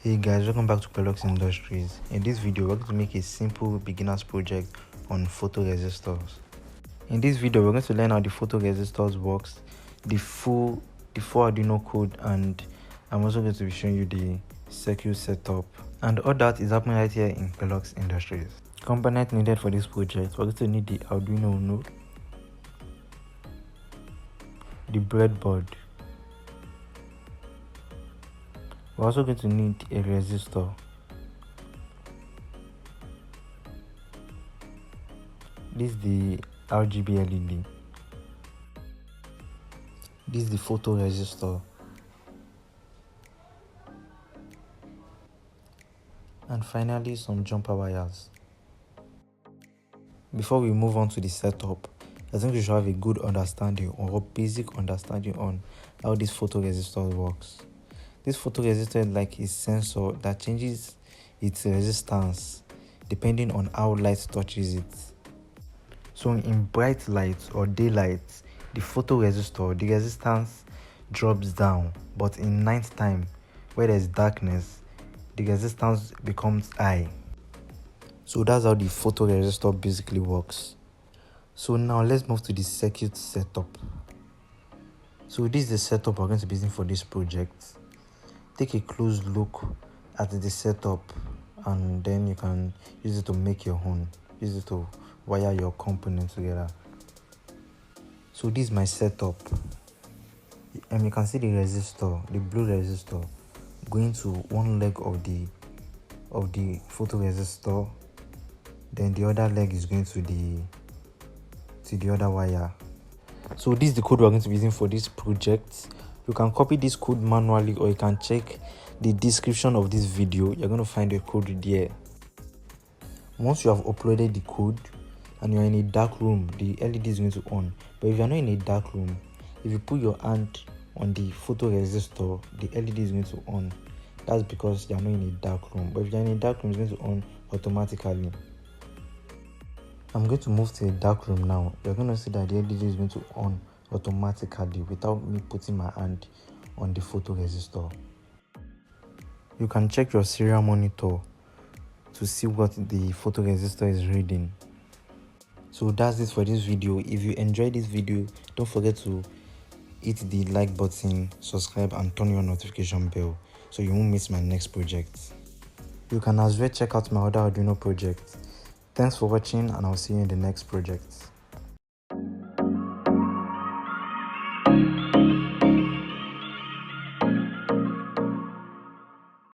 Hey guys, welcome back to Pelox Industries. In this video, we're going to make a simple beginner's project on photoresistors. In this video, we're going to learn how the photoresistors works, the full Arduino code, and I'm also going to be showing you the circuit setup. And all that is happening right here in Pelox Industries. Component needed for this project, we're going to need the Arduino node, the breadboard. We're also going to need a resistor, this is the RGB LED, this is the photoresistor, and finally some jumper wires. Before we move on to the setup, I think we should have a good understanding or basic understanding on how this photoresistor works. This photoresistor is like a sensor that changes its resistance depending on how light touches it. So in bright light or daylight, the photoresistor, the resistance drops down, but in night time where there's darkness, the resistance becomes high. So that's how the photoresistor basically works. So now let's move to the circuit setup. So this is the setup we're going to be using for this project. Take a close look at the setup and then you can use it to make your own. Use it to wire your components together. So this is my setup. And you can see the resistor, the blue resistor, going to one leg of the photoresistor. Then the other leg is going to the other wire. So this is the code we're going to be using for this project. You can copy this code manually or you can check the description of this video. You're going to find the code there. Once you have uploaded the code and you're in a dark room, the LED is going to on. But if you're not in a dark room, if you put your hand on the photoresistor, the LED is going to on. That's because you're not in a dark room. But if you're in a dark room, it's going to on automatically. I'm going to move to a dark room now. You're going to see that the LED is going to on automatically without me putting my hand on the photoresistor. You can check your serial monitor to see what the photoresistor is reading. So that's it for this video. If you enjoyed this video, don't forget to hit the like button, subscribe, and turn your notification bell so you won't miss my next project. You can as well check out my other Arduino project. Thanks for watching and I'll see you in the next project.